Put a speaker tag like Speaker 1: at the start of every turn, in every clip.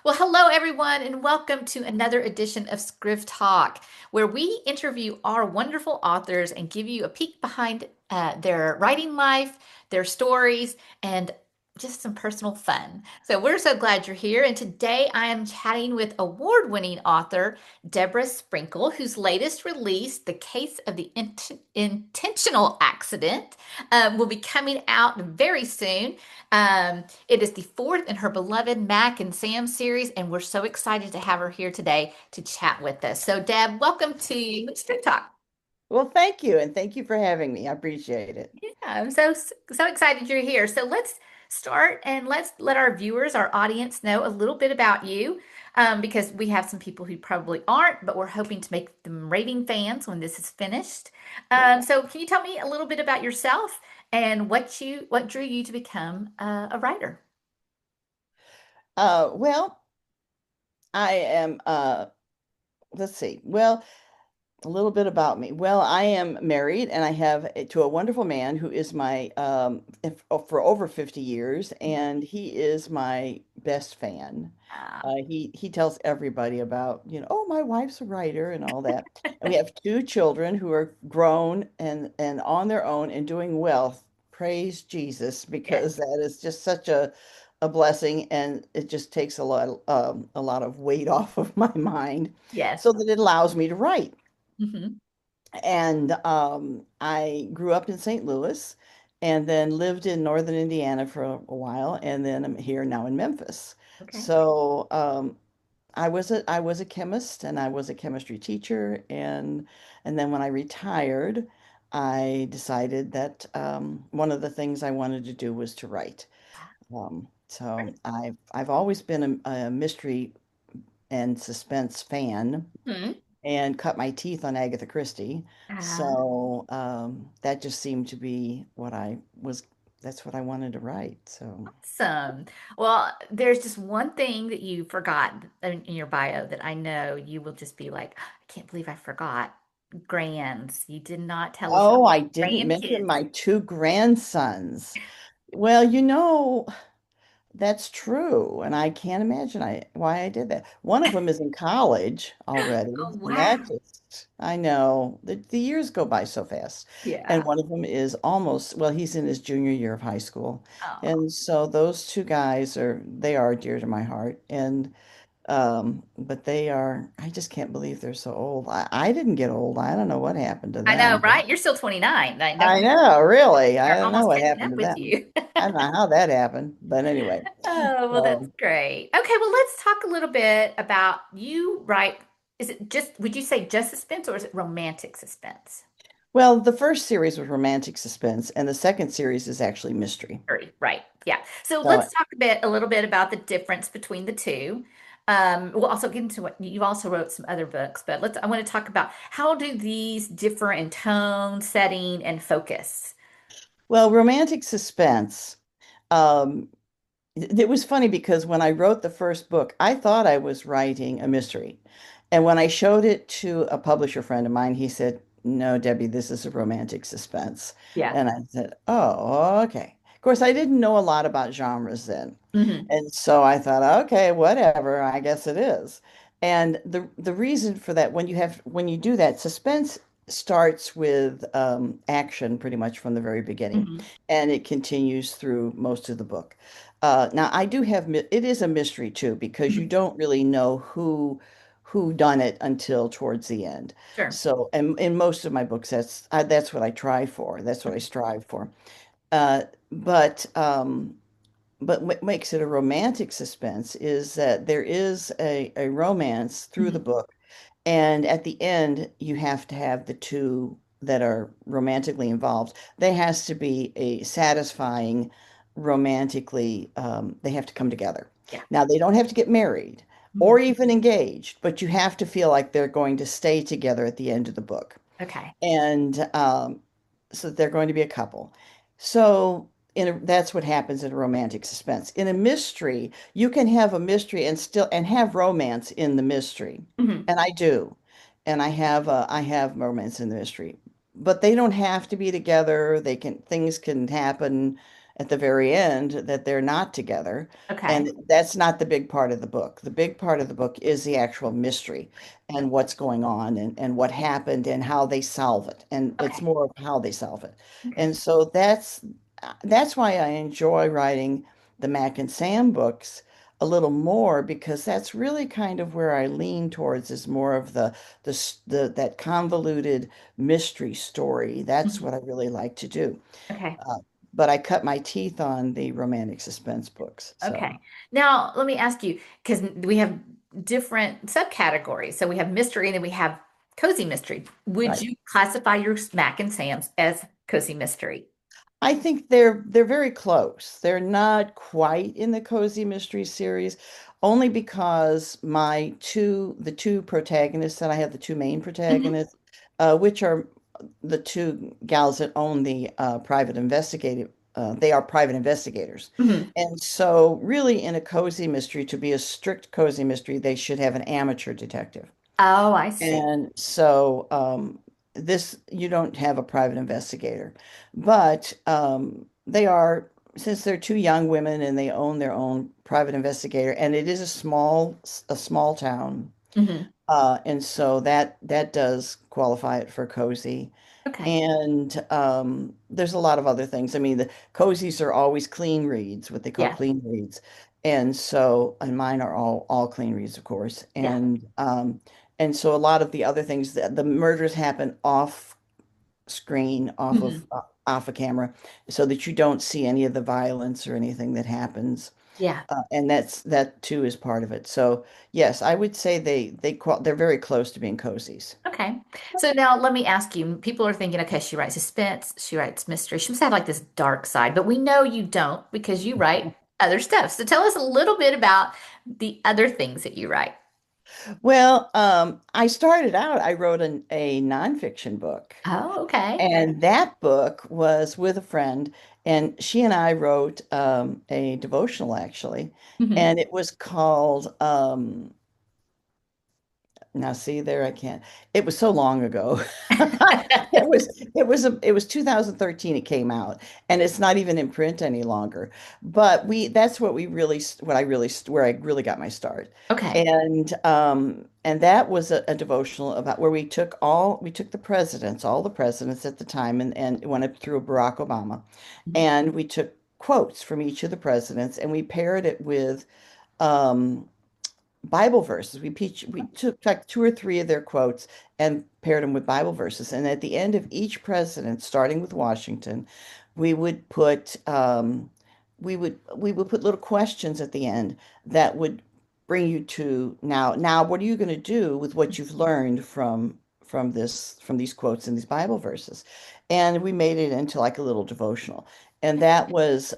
Speaker 1: Well, hello everyone, and welcome to another edition of ScrivTalk, where we interview our wonderful authors and give you a peek behind their writing life, their stories, and just some personal fun. So we're so glad you're here. And today I am chatting with award-winning author Deborah Sprinkle, whose latest release, The Case of the Intentional Accident, will be coming out very soon. It is the fourth in her beloved Mac and Sam series, and we're so excited to have her here today to chat with us. So, Deb, welcome to Strip Talk.
Speaker 2: Well, thank you, and thank you for having me. I appreciate it.
Speaker 1: Yeah, I'm so excited you're here. So let's start and let's let our viewers, our audience, know a little bit about you, because we have some people who probably aren't, but we're hoping to make them raving fans when this is finished. So, can you tell me a little bit about yourself and what drew you to become a writer?
Speaker 2: Well, I am, let's see. Well, a little bit about me. Well, I am married and I have to a wonderful man who is my, for over 50 years, and he is my best fan. He tells everybody about, oh, my wife's a writer and all that. And we have two children who are grown and on their own and doing well. Praise Jesus,
Speaker 1: Yes.
Speaker 2: because that is just such a blessing, and it just takes a lot of weight off of my mind,
Speaker 1: Yes.
Speaker 2: so that it allows me to write.
Speaker 1: Hmm.
Speaker 2: And I grew up in St. Louis and then lived in northern Indiana for a while, and then I'm here now in Memphis.
Speaker 1: Okay.
Speaker 2: So I was a chemist, and I was a chemistry teacher, and then when I retired, I decided that one of the things I wanted to do was to write. So I've always been a mystery and suspense fan,
Speaker 1: Hmm.
Speaker 2: and cut my teeth on Agatha Christie. So that just seemed to be that's what I wanted to write. So,
Speaker 1: Awesome. Well, there's just one thing that you forgot in your bio that I know you will just be like, I can't believe I forgot. Grands. You did not tell us
Speaker 2: oh,
Speaker 1: about
Speaker 2: I didn't mention
Speaker 1: grandkids.
Speaker 2: my two grandsons. Well, that's true, and I can't imagine why I did that. One of them is in college already,
Speaker 1: Oh,
Speaker 2: and
Speaker 1: wow.
Speaker 2: that just, I know, the years go by so fast. And
Speaker 1: Yeah.
Speaker 2: one of them is almost, well, he's in his junior year of high school.
Speaker 1: Oh,
Speaker 2: And so those two guys they are dear to my heart. And but I just can't believe they're so old. I didn't get old. I don't know what happened to
Speaker 1: I know,
Speaker 2: them.
Speaker 1: right? You're still 29. Like, don't
Speaker 2: I know, really. I
Speaker 1: they're
Speaker 2: don't know
Speaker 1: almost
Speaker 2: what
Speaker 1: catching
Speaker 2: happened
Speaker 1: up
Speaker 2: to
Speaker 1: with
Speaker 2: them.
Speaker 1: you.
Speaker 2: I don't know how that happened, but anyway.
Speaker 1: Oh, well, that's
Speaker 2: So,
Speaker 1: great. Okay, well, let's talk a little bit about you write. Would you say just suspense or is it romantic suspense?
Speaker 2: well, the first series was romantic suspense, and the second series is actually mystery.
Speaker 1: Right. Yeah. So
Speaker 2: So,
Speaker 1: let's talk a little bit about the difference between the two. We'll also get into what you also wrote some other books, but I want to talk about how do these differ in tone, setting, and focus?
Speaker 2: well, romantic suspense. Um, it was funny because when I wrote the first book, I thought I was writing a mystery. And when I showed it to a publisher friend of mine, he said, "No, Debbie, this is a romantic suspense."
Speaker 1: Yeah.
Speaker 2: And I said, "Oh, okay." Of course, I didn't know a lot about genres then.
Speaker 1: Hmm.
Speaker 2: And so I thought, okay, whatever, I guess it is. And the reason for that, when you do that, suspense starts with action pretty much from the very beginning,
Speaker 1: Hmm.
Speaker 2: and it continues through most of the book. Now I do have it is a mystery too, because you don't really know who done it until towards the end.
Speaker 1: Sure.
Speaker 2: So, and in most of my books, that's what I try for. That's what I strive for. Uh, but what makes it a romantic suspense is that there is a romance through the
Speaker 1: Mhm.
Speaker 2: book, and at the end, you have to have the two that are romantically involved. There has to be a satisfying romantically, they have to come together.
Speaker 1: Yeah.
Speaker 2: Now, they don't have to get married or
Speaker 1: Mhm.
Speaker 2: even engaged, but you have to feel like they're going to stay together at the end of the book.
Speaker 1: Okay.
Speaker 2: And so they're going to be a couple. So that's what happens in a romantic suspense. In a mystery, you can have a mystery and have romance in the mystery,
Speaker 1: Hmm.
Speaker 2: and I do, and I have romance in the mystery, but they don't have to be together. Things can happen at the very end that they're not together.
Speaker 1: Okay.
Speaker 2: And that's not the big part of the book. The big part of the book is the actual mystery and what's going on and what happened and how they solve it. And it's
Speaker 1: Okay.
Speaker 2: more of how they solve it.
Speaker 1: Okay.
Speaker 2: And so that's why I enjoy writing the Mac and Sam books a little more because that's really kind of where I lean towards is more of the that convoluted mystery story. That's
Speaker 1: Mhm.
Speaker 2: what I really like to do.
Speaker 1: Okay.
Speaker 2: Uh, but I cut my teeth on the romantic suspense books. So
Speaker 1: Okay. Now, let me ask you, because we have different subcategories. So we have mystery and then we have cozy mystery. Would
Speaker 2: right.
Speaker 1: you classify your Smack and Sam's as cozy mystery?
Speaker 2: I think they're very close. They're not quite in the cozy mystery series, only because the two protagonists that I have, the two main
Speaker 1: Hmm.
Speaker 2: protagonists, which are the two gals that own the private investigative. They are private investigators,
Speaker 1: Hmm.
Speaker 2: and so really, in a cozy mystery, to be a strict cozy mystery, they should have an amateur detective.
Speaker 1: Oh, I see.
Speaker 2: And so this you don't have a private investigator, but they are since they're two young women and they own their own private investigator, and it is a small town,
Speaker 1: Hmm.
Speaker 2: and so that does qualify it for cozy.
Speaker 1: Okay.
Speaker 2: And there's a lot of other things. I mean, the cozies are always clean reads, what they call
Speaker 1: Yeah.
Speaker 2: clean reads. And so, and mine are all clean reads, of course.
Speaker 1: Yeah.
Speaker 2: And so a lot of the other things that the murders happen off screen,
Speaker 1: Hmm.
Speaker 2: off a camera, so that you don't see any of the violence or anything that happens.
Speaker 1: Yeah.
Speaker 2: And that too is part of it. So yes, I would say they're very close to being cozies.
Speaker 1: Okay. So now let me ask you, people are thinking, okay, she writes suspense, she writes mystery. She must have like this dark side, but we know you don't because you write other stuff. So tell us a little bit about the other things that you write.
Speaker 2: Well, I started out, I wrote a nonfiction book,
Speaker 1: Oh, okay.
Speaker 2: and that book was with a friend, and she and I wrote a devotional actually,
Speaker 1: Hmm.
Speaker 2: and it was called now see there I can't. It was so long ago. It was 2013 it came out and it's not even in print any longer. But we that's what we really what I really where I really got my start.
Speaker 1: Okay.
Speaker 2: And that was a devotional about where we took the presidents, all the presidents at the time and went up through Barack Obama and we took quotes from each of the presidents and we paired it with um Bible verses. We took like two or three of their quotes and paired them with Bible verses. And at the end of each president, starting with Washington, we would put we would put little questions at the end that would bring you to now what are you going to do with what you've learned from these quotes and these Bible verses? And we made it into like a little devotional. And that was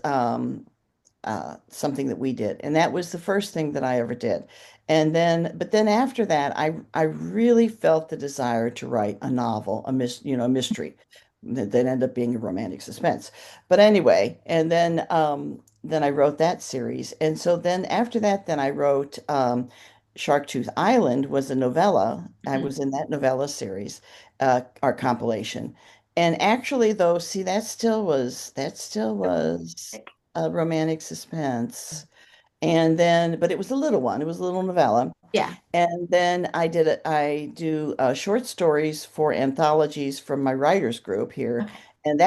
Speaker 2: something that we did. And that was the first thing that I ever did. But then after that, I really felt the desire to write a novel, a mystery that ended up being a romantic suspense. But anyway, and then I wrote that series. And so then after that, then I wrote Tooth Island was a novella. I
Speaker 1: Mhm.
Speaker 2: was in that novella series, our compilation. And actually, though, see, that still was a romantic suspense. And then, but it was a little one. It was a little novella.
Speaker 1: Yeah.
Speaker 2: And then I do short stories for anthologies from my writers group here.
Speaker 1: Okay.
Speaker 2: And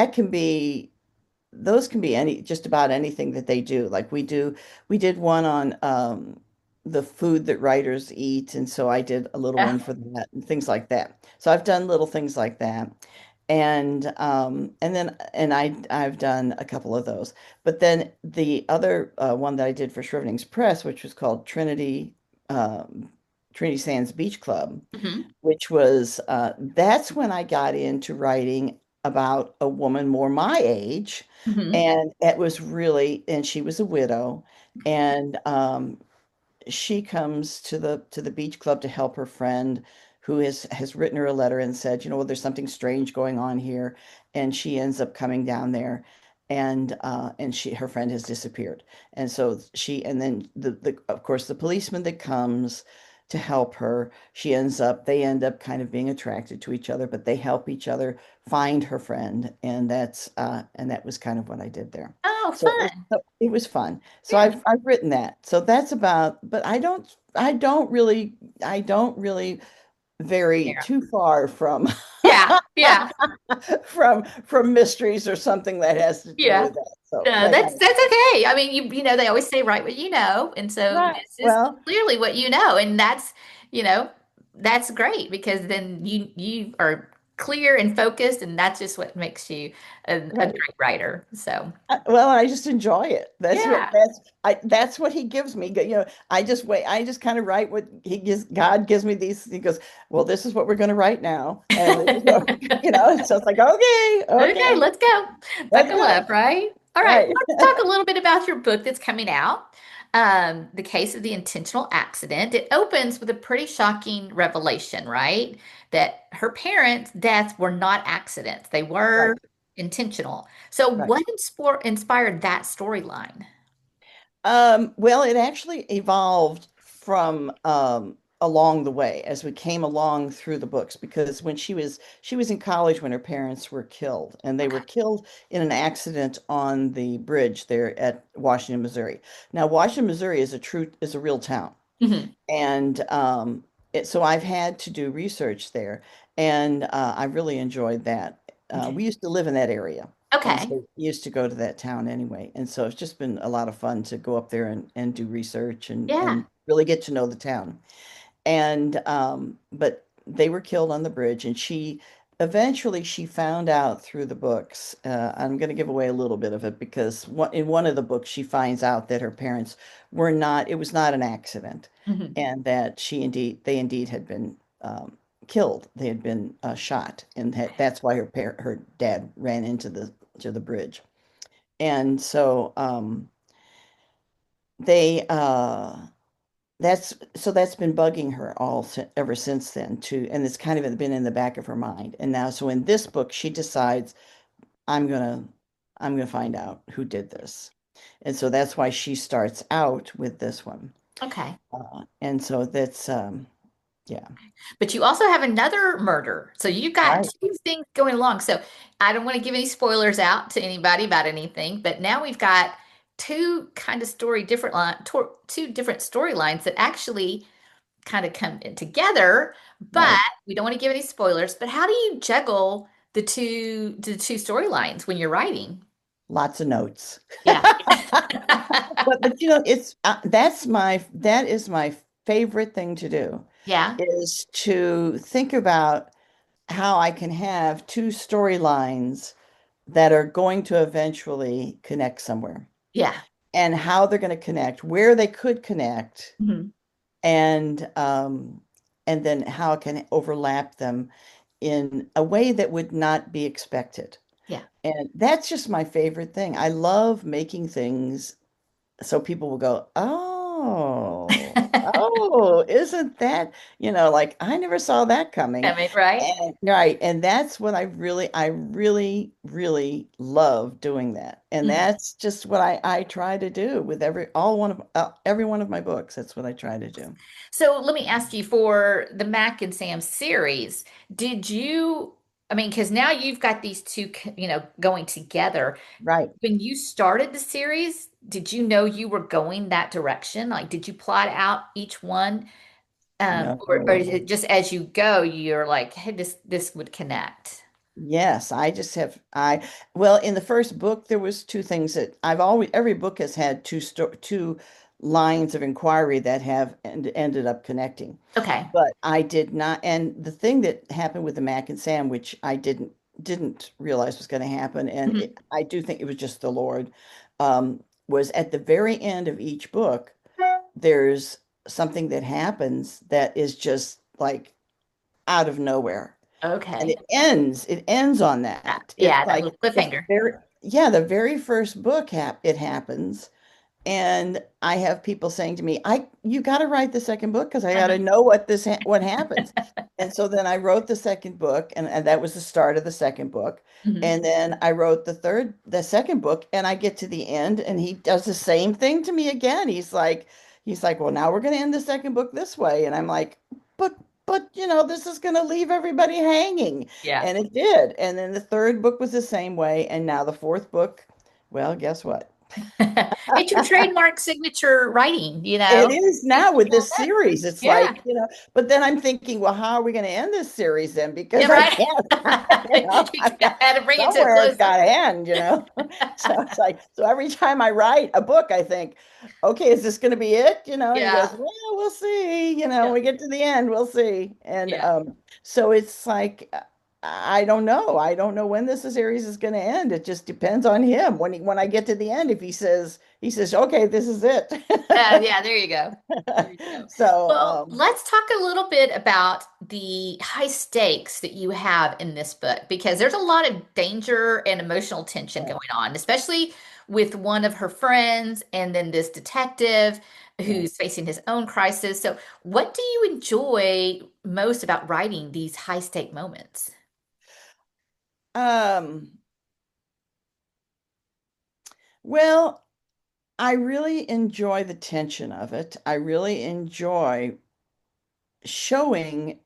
Speaker 2: those can be just about anything that they do. We did one on the food that writers eat. And so I did a little one
Speaker 1: Oh,
Speaker 2: for that and things like that. So I've done little things like that. I've done a couple of those. But then the other one that I did for Scrivenings Press, which was called Trinity Sands Beach Club,
Speaker 1: hmm.
Speaker 2: which was that's when I got into writing about a woman more my age,
Speaker 1: Hmm.
Speaker 2: and it was really, and she was a widow, and she comes to the beach club to help her friend who has written her a letter and said, you know, well, there's something strange going on here, and she ends up coming down there, and she her friend has disappeared, and so she and then the of course the policeman that comes to help her, they end up kind of being attracted to each other, but they help each other find her friend, and that was kind of what I did there.
Speaker 1: Oh, fun.
Speaker 2: It was fun. So
Speaker 1: Yeah.
Speaker 2: I've written that. So that's about, but I don't really vary
Speaker 1: Yeah.
Speaker 2: too far from
Speaker 1: Yeah. Yeah.
Speaker 2: from mysteries or something that has to do
Speaker 1: Yeah.
Speaker 2: with that. So
Speaker 1: No,
Speaker 2: that kind
Speaker 1: that's
Speaker 2: of
Speaker 1: okay. I mean, they always say write what you know, and so
Speaker 2: right.
Speaker 1: this is
Speaker 2: Well,
Speaker 1: clearly what you know, and you know, that's great because then you are clear and focused, and that's just what makes you a
Speaker 2: right.
Speaker 1: great writer. So,
Speaker 2: Well, I just enjoy it.
Speaker 1: yeah.
Speaker 2: That's what he gives me. You know, I just wait. I just kind of write what he gives. God gives me these. He goes, well, this is what we're going to write now, and this is what, you know. So it's like, okay,
Speaker 1: Okay,
Speaker 2: okay,
Speaker 1: let's go.
Speaker 2: let's
Speaker 1: Buckle
Speaker 2: go.
Speaker 1: up, right? All right,
Speaker 2: Right.
Speaker 1: well, let's talk a little bit about your book that's coming out. The Case of the Intentional Accident. It opens with a pretty shocking revelation, right? That her parents' deaths were not accidents, they were
Speaker 2: Right.
Speaker 1: intentional. So,
Speaker 2: Right.
Speaker 1: what inspired that storyline?
Speaker 2: Well, it actually evolved from along the way as we came along through the books because when she was in college when her parents were killed and they were
Speaker 1: Okay.
Speaker 2: killed in an accident on the bridge there at Washington, Missouri. Now, Washington, Missouri is a real town.
Speaker 1: Hmm.
Speaker 2: And so I've had to do research there, and I really enjoyed that.
Speaker 1: Okay.
Speaker 2: We used to live in that area, and
Speaker 1: Okay.
Speaker 2: so used to go to that town anyway. And so it's just been a lot of fun to go up there and do research
Speaker 1: Yeah.
Speaker 2: and really get to know the town. And but they were killed on the bridge, and she eventually she found out through the books. I'm going to give away a little bit of it because in one of the books she finds out that her parents were not. It was not an accident,
Speaker 1: Hmm.
Speaker 2: and that they indeed had been killed. They had been shot, and that's why her dad ran into the bridge. And so they that's been bugging her ever since then too, and it's kind of been in the back of her mind. And now, so in this book, she decides I'm gonna I'm gonna find out who did this, and so that's why she starts out with this one.
Speaker 1: Okay.
Speaker 2: And so that's yeah,
Speaker 1: But you also have another murder. So you've got
Speaker 2: right.
Speaker 1: two things going along. So I don't want to give any spoilers out to anybody about anything, but now we've got two kind of two different storylines that actually kind of come in together, but
Speaker 2: Right.
Speaker 1: we don't want to give any spoilers. But how do you juggle the two storylines when you're writing?
Speaker 2: Lots of notes.
Speaker 1: Yeah.
Speaker 2: But you know, that is my favorite thing to do
Speaker 1: Yeah.
Speaker 2: is to think about how I can have two storylines that are going to eventually connect somewhere
Speaker 1: Yeah.
Speaker 2: and how they're going to connect, where they could connect,
Speaker 1: Mhm.
Speaker 2: and and then how it can overlap them in a way that would not be expected.
Speaker 1: Yeah.
Speaker 2: And that's just my favorite thing. I love making things so people will go, isn't that, like I never saw that coming.
Speaker 1: I mean, right?
Speaker 2: And right. And that's what I really, really love doing that. And
Speaker 1: Mhm.
Speaker 2: that's just what I try to do with every one of my books. That's what I try to do.
Speaker 1: So let me ask you for the Mac and Sam series, did you, I mean, because now you've got these two, going together.
Speaker 2: Right.
Speaker 1: When you started the series, did you know you were going that direction? Like, did you plot out each one? Or is
Speaker 2: No.
Speaker 1: it just as you go, you're like, hey, this would connect?
Speaker 2: Yes, I just have well, in the first book there was two things that every book has had two lines of inquiry that have ended up connecting.
Speaker 1: Okay.
Speaker 2: But I did not, and the thing that happened with the Mac and Sam, which I didn't realize was going to happen, and
Speaker 1: Mhm.
Speaker 2: I do think it was just the Lord, was at the very end of each book, there's something that happens that is just like out of nowhere, and
Speaker 1: Okay.
Speaker 2: it ends on that. It's
Speaker 1: Yeah, that
Speaker 2: like
Speaker 1: little cliffhanger.
Speaker 2: the very first book it happens, and I have people saying to me, "I you got to write the second book because I got
Speaker 1: Uh-huh.
Speaker 2: to know what happens." And so then I wrote the second book, and that was the start of the second book.
Speaker 1: Mhm.
Speaker 2: And then I wrote the second book, and I get to the end, and he does the same thing to me again. He's like, "Well, now we're going to end the second book this way," and I'm like, "But this is going to leave everybody hanging,"
Speaker 1: Yeah.
Speaker 2: and it did. And then the third book was the same way, and now the fourth book. Well, guess what?
Speaker 1: It's your trademark signature writing, you
Speaker 2: It
Speaker 1: know.
Speaker 2: is
Speaker 1: It's
Speaker 2: now with this series. It's
Speaker 1: yeah.
Speaker 2: like, but then I'm thinking, well, how are we going to end this series then?
Speaker 1: Yeah,
Speaker 2: Because I
Speaker 1: right.
Speaker 2: can't,
Speaker 1: You
Speaker 2: I've got
Speaker 1: gotta bring it to a
Speaker 2: somewhere it's
Speaker 1: close.
Speaker 2: got to end. So it's like, so every time I write a book, I think, okay, is this going to be it? And he
Speaker 1: Yeah.
Speaker 2: goes, well, we'll see. When
Speaker 1: Yeah.
Speaker 2: we get to the end, we'll see. And
Speaker 1: Yeah.
Speaker 2: so it's like, I don't know. I don't know when this series is going to end. It just depends on him. When I get to the end, if he says, okay, this is it.
Speaker 1: Yeah, there you go. There you go.
Speaker 2: So,
Speaker 1: Well, let's talk a little bit about the high stakes that you have in this book because there's a lot of danger and emotional tension
Speaker 2: yeah,
Speaker 1: going on, especially with one of her friends and then this detective
Speaker 2: yeah.
Speaker 1: who's facing his own crisis. So, what do you enjoy most about writing these high stake moments?
Speaker 2: Um, well, I really enjoy the tension of it. I really enjoy showing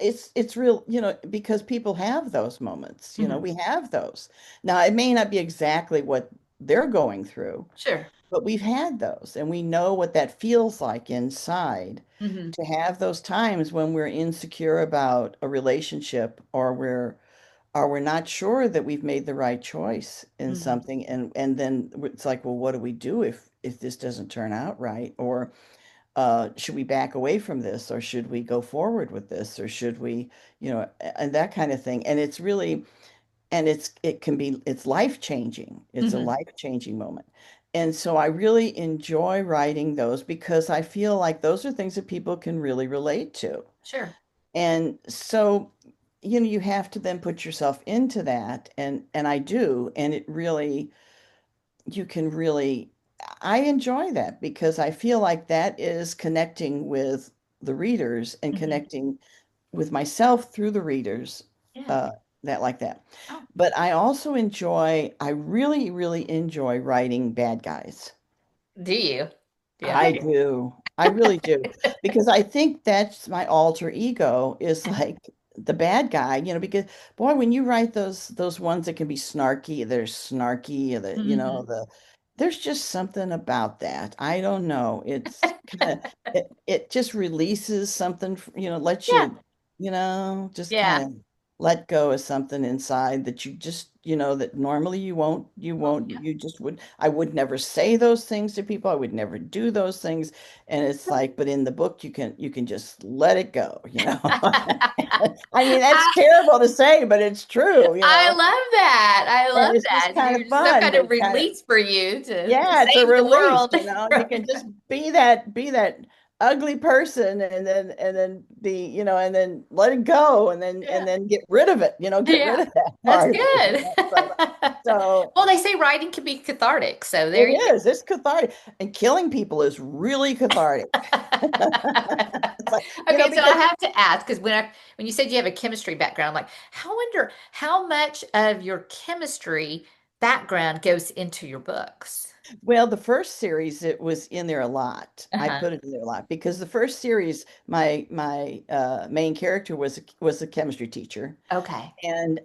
Speaker 2: it's real, because people have those moments,
Speaker 1: Hmm.
Speaker 2: we have those. Now, it may not be exactly what they're going through,
Speaker 1: Sure.
Speaker 2: but we've had those and we know what that feels like inside
Speaker 1: Hmm.
Speaker 2: to have those times when we're insecure about a relationship or we're not sure that we've made the right choice in
Speaker 1: Hmm.
Speaker 2: something and then it's like, well, what do we do if this doesn't turn out right? Or should we back away from this or should we go forward with this or should we, and that kind of thing. And it's really and it's life changing. It's a
Speaker 1: Hmm.
Speaker 2: life changing moment. And so I really enjoy writing those because I feel like those are things that people can really relate to.
Speaker 1: Sure.
Speaker 2: And so, you have to then put yourself into that. And I do. And it really, you can really, I enjoy that because I feel like that is connecting with the readers and
Speaker 1: Hmm.
Speaker 2: connecting with myself through the readers,
Speaker 1: Yeah.
Speaker 2: uh, that like that.
Speaker 1: Oh,
Speaker 2: But I really, really enjoy writing bad guys.
Speaker 1: do you? Yeah.
Speaker 2: I do. I really do. Because I think that's my alter ego is like the bad guy, because boy, when you write those ones that can be snarky, they're snarky,
Speaker 1: Hmm.
Speaker 2: there's just something about that. I don't know. It's kind of it just releases something, lets
Speaker 1: Yeah.
Speaker 2: just kind
Speaker 1: Yeah.
Speaker 2: of let go of something inside that you just, that normally
Speaker 1: Oh, yeah.
Speaker 2: you just would, I would never say those things to people. I would never do those things. And it's like, but in the book, you can just let it go. I mean, that's
Speaker 1: I,
Speaker 2: terrible to say, but it's true,
Speaker 1: I love that. I
Speaker 2: and
Speaker 1: love
Speaker 2: it's just
Speaker 1: that.
Speaker 2: kind of
Speaker 1: It's some
Speaker 2: fun
Speaker 1: kind of
Speaker 2: to kind of
Speaker 1: release for you to
Speaker 2: yeah, it's a
Speaker 1: save the
Speaker 2: release,
Speaker 1: world.
Speaker 2: you can just be that ugly person and then and then let it go and
Speaker 1: Yeah.
Speaker 2: then get rid of it, get rid
Speaker 1: Yeah.
Speaker 2: of that
Speaker 1: That's
Speaker 2: part of it.
Speaker 1: good.
Speaker 2: So
Speaker 1: Well, they say writing can be cathartic, so
Speaker 2: it
Speaker 1: there you
Speaker 2: is. It's cathartic. And killing people is really cathartic. It's like,
Speaker 1: Okay, so I
Speaker 2: because
Speaker 1: have to ask because when you said you have a chemistry background, I'm like, I wonder how much of your chemistry background goes into your books.
Speaker 2: well, the first series it was in there a lot. I
Speaker 1: Uh-huh.
Speaker 2: put it in there a lot because the first series, my main character was a chemistry teacher.
Speaker 1: Okay.
Speaker 2: And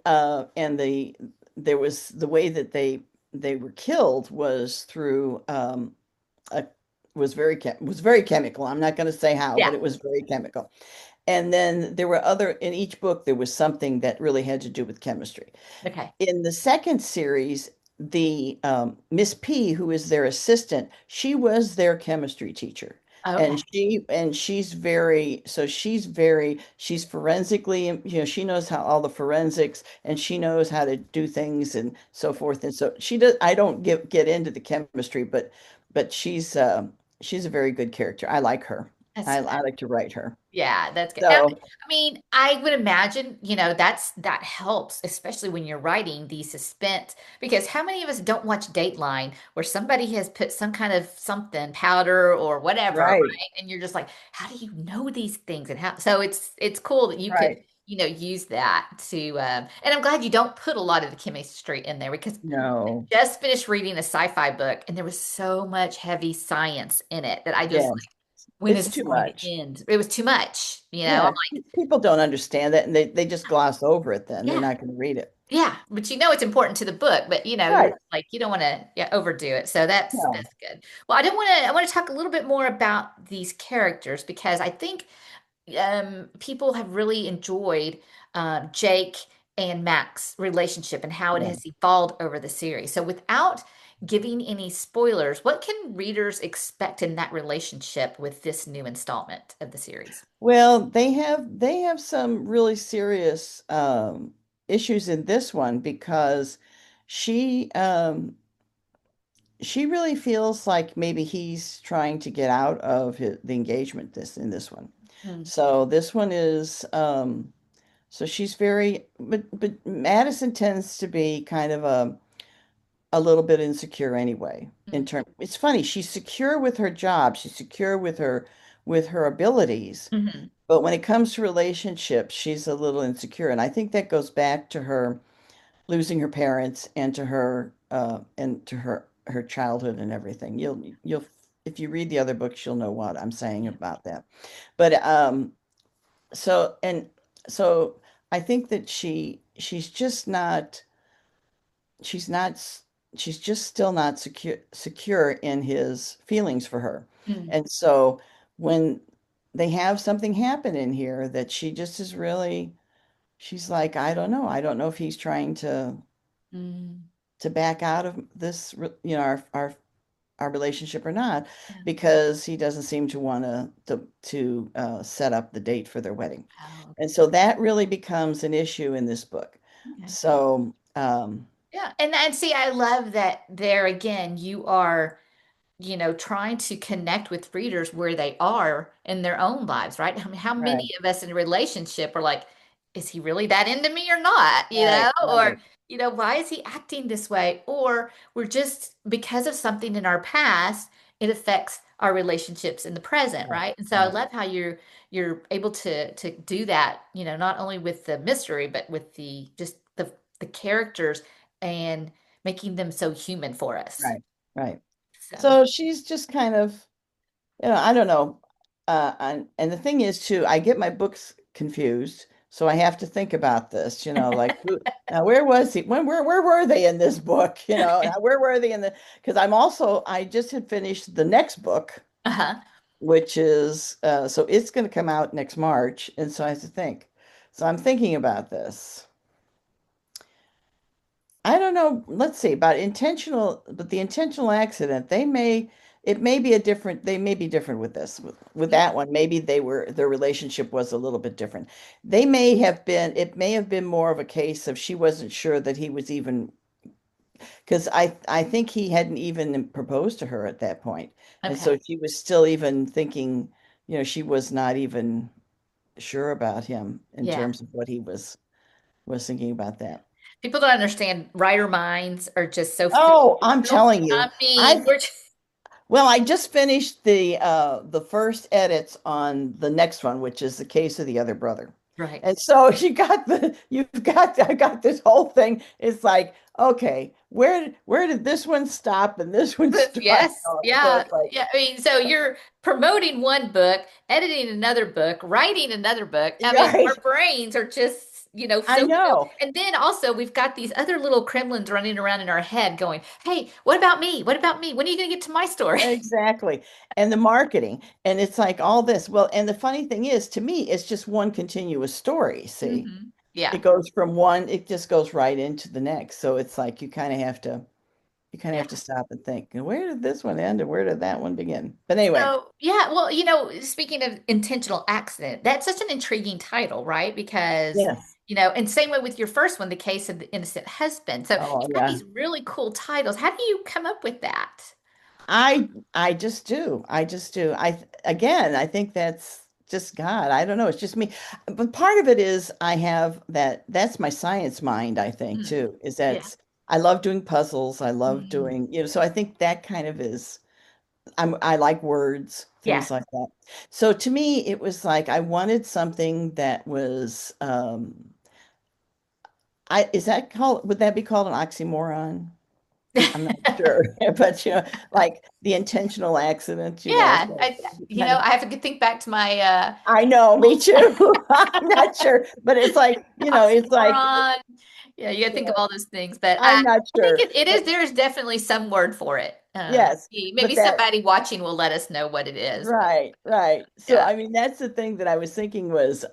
Speaker 2: there was the way that they were killed was through a was very chemical. I'm not going to say how,
Speaker 1: Yeah.
Speaker 2: but it was very chemical. And then there were other in each book there was something that really had to do with chemistry.
Speaker 1: Okay.
Speaker 2: In the second series, the Miss P, who is their assistant, she was their chemistry teacher.
Speaker 1: Okay.
Speaker 2: And she's forensically, she knows how all the forensics and she knows how to do things and so forth. And so she does, I don't get into the chemistry, but she's a very good character. I like her.
Speaker 1: That's
Speaker 2: I
Speaker 1: good.
Speaker 2: like to write her.
Speaker 1: Yeah, that's good. Now,
Speaker 2: So,
Speaker 1: I mean, I would imagine, that helps, especially when you're writing the suspense, because how many of us don't watch Dateline where somebody has put some kind of something, powder or whatever,
Speaker 2: right,
Speaker 1: right? And you're just like, how do you know these things? And how, so it's cool that you could,
Speaker 2: right.
Speaker 1: use that to, and I'm glad you don't put a lot of the chemistry in there because
Speaker 2: No.
Speaker 1: I just finished reading a sci-fi book and there was so much heavy science in it that I just
Speaker 2: Yes.
Speaker 1: when is
Speaker 2: It's
Speaker 1: this
Speaker 2: too
Speaker 1: going to
Speaker 2: much.
Speaker 1: end? It was too much, I'm
Speaker 2: Yeah,
Speaker 1: like,
Speaker 2: people don't understand that and they just gloss over it then. They're
Speaker 1: yeah,
Speaker 2: not going to read it.
Speaker 1: Yeah, but you know it's important to the book, but you're
Speaker 2: Right.
Speaker 1: like you don't want to, yeah, overdo it. So
Speaker 2: No.
Speaker 1: that's good. Well, I want to talk a little bit more about these characters because I think people have really enjoyed Jake and Mac's relationship and how it
Speaker 2: Yeah.
Speaker 1: has evolved over the series. So without giving any spoilers, what can readers expect in that relationship with this new installment of the series?
Speaker 2: Well, they have some really serious issues in this one because she she really feels like maybe he's trying to get out of the engagement in this one.
Speaker 1: Mm,
Speaker 2: So this one is so she's very but Madison tends to be kind of a little bit insecure anyway. In
Speaker 1: mm,
Speaker 2: term, it's funny, she's secure with her job, she's secure with her abilities,
Speaker 1: mhm.
Speaker 2: but when it comes to relationships, she's a little insecure. And I think that goes back to her losing her parents and to her childhood and everything. You'll if you read the other books, you'll know what I'm saying
Speaker 1: Yeah.
Speaker 2: about that. But so and so I think that she's not she's just still not secure in his feelings for her.
Speaker 1: Mm,
Speaker 2: And so when they have something happen in here that she just is really she's like, I don't know. I don't know if he's trying
Speaker 1: mm,
Speaker 2: to back out of this, our relationship or not,
Speaker 1: yeah.
Speaker 2: because he doesn't seem to want to set up the date for their wedding.
Speaker 1: Oh,
Speaker 2: And so that really becomes an issue in this book.
Speaker 1: okay.
Speaker 2: So,
Speaker 1: Yeah, and see, I love that there again, you are trying to connect with readers where they are in their own lives, right? I mean, how
Speaker 2: right,
Speaker 1: many of us in a relationship are like, is he really that into me or not?
Speaker 2: right,
Speaker 1: Or,
Speaker 2: right,
Speaker 1: why is he acting this way? Or we're just, because of something in our past, it affects our relationships in the present,
Speaker 2: right,
Speaker 1: right? And so I
Speaker 2: right,
Speaker 1: love how you're able to do that, not only with the mystery, but with the characters and making them so human for us.
Speaker 2: right, right.
Speaker 1: So,
Speaker 2: So she's just kind of, I don't know. And the thing is too, I get my books confused, so I have to think about this, like now where was he? Where were they in this book? Now where were they in the because I just had finished the next book,
Speaker 1: uh-huh.
Speaker 2: which is so it's going to come out next March, and so I have to think. So I'm thinking about this. I don't know. Let's see about but the intentional accident, it may be they may be different with this. With
Speaker 1: Yeah.
Speaker 2: that one, maybe their relationship was a little bit different. It may have been more of a case of she wasn't sure that he was even, because I think he hadn't even proposed to her at that point. And
Speaker 1: Okay.
Speaker 2: so she was still even thinking, she was not even sure about him in
Speaker 1: Yeah.
Speaker 2: terms of what was thinking about that.
Speaker 1: People don't understand writer minds are just so
Speaker 2: Oh, I'm
Speaker 1: so
Speaker 2: telling you.
Speaker 1: I mean,
Speaker 2: I
Speaker 1: we're just,
Speaker 2: Well, I just finished the first edits on the next one, which is the case of the other brother.
Speaker 1: right.
Speaker 2: And so I got this whole thing. It's like, okay, where did this one stop and this one start?
Speaker 1: Yes. Yeah.
Speaker 2: It's like,
Speaker 1: Yeah. I mean, so you're promoting one book, editing another book, writing another book. I mean, our
Speaker 2: right.
Speaker 1: brains are just,
Speaker 2: I
Speaker 1: so filled.
Speaker 2: know.
Speaker 1: And then also we've got these other little Kremlins running around in our head going, hey, what about me? What about me? When are you going to get to my story?
Speaker 2: Exactly. And the marketing. And it's like all this. Well, and the funny thing is, to me, it's just one continuous story. See?
Speaker 1: Yeah.
Speaker 2: It just goes right into the next. So it's like you kind of
Speaker 1: Yeah.
Speaker 2: have to stop and think, where did this one end and where did that one begin? But anyway,
Speaker 1: So, yeah, well, speaking of intentional accident, that's such an intriguing title, right? Because,
Speaker 2: yes.
Speaker 1: and same way with your first one, The Case of the Innocent Husband. So
Speaker 2: Oh
Speaker 1: you've got
Speaker 2: yeah.
Speaker 1: these really cool titles. How do you come up with that?
Speaker 2: I just do. I just do. I think that's just God. I don't know. It's just me. But part of it is that's my science mind, I think,
Speaker 1: Mm,
Speaker 2: too, is
Speaker 1: yeah.
Speaker 2: I love doing puzzles. I love
Speaker 1: Mm,
Speaker 2: doing, so I think that kind of I like words,
Speaker 1: yeah.
Speaker 2: things like that. So to me, it was like I wanted something that was would that be called an oxymoron? I'm not sure, but like the intentional accident,
Speaker 1: Yeah.
Speaker 2: so kind of
Speaker 1: I have to think back to my
Speaker 2: I know, me too. I'm not sure, but it's like, it's like
Speaker 1: oxymoron. Yeah, you gotta
Speaker 2: You
Speaker 1: think of
Speaker 2: know,
Speaker 1: all those things, but
Speaker 2: I'm not
Speaker 1: I think
Speaker 2: sure,
Speaker 1: it
Speaker 2: but
Speaker 1: is. There is definitely some word for it.
Speaker 2: yes,
Speaker 1: Maybe
Speaker 2: but that
Speaker 1: somebody watching will let us know what it is. But
Speaker 2: right, right. So
Speaker 1: yeah,
Speaker 2: I mean that's the thing that I was thinking was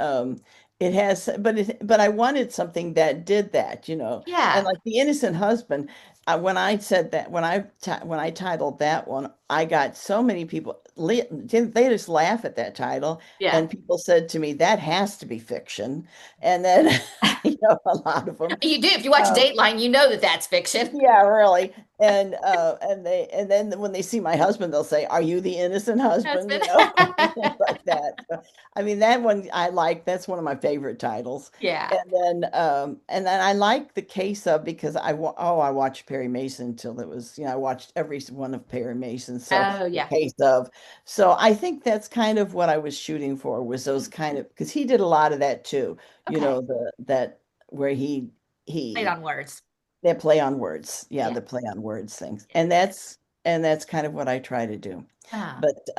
Speaker 2: it has but I wanted something that did that, you know. And
Speaker 1: yeah,
Speaker 2: like the innocent husband, when I said that when I titled that one, I got so many people they just laugh at that title
Speaker 1: yeah.
Speaker 2: and people said to me that has to be fiction. And then you know a lot of them
Speaker 1: You do. If you watch Dateline, you know that that's fiction.
Speaker 2: yeah, really. And then when they see my husband, they'll say, "Are you the innocent husband?"
Speaker 1: Husband.
Speaker 2: You know, things like that. So, I mean, that one I like. That's one of my favorite titles.
Speaker 1: Yeah.
Speaker 2: And then I like the case of because I watched Perry Mason till it was, you know, I watched every one of Perry Mason. So
Speaker 1: Oh,
Speaker 2: the
Speaker 1: yeah.
Speaker 2: case of, so I think that's kind of what I was shooting for was those kind of because he did a lot of that too. You
Speaker 1: Okay.
Speaker 2: know, the that where
Speaker 1: Played
Speaker 2: he
Speaker 1: on words.
Speaker 2: that play on words. Yeah,
Speaker 1: Yeah.
Speaker 2: the play on words things.
Speaker 1: Yeah.
Speaker 2: And that's kind of what I try to do.
Speaker 1: Ah,
Speaker 2: But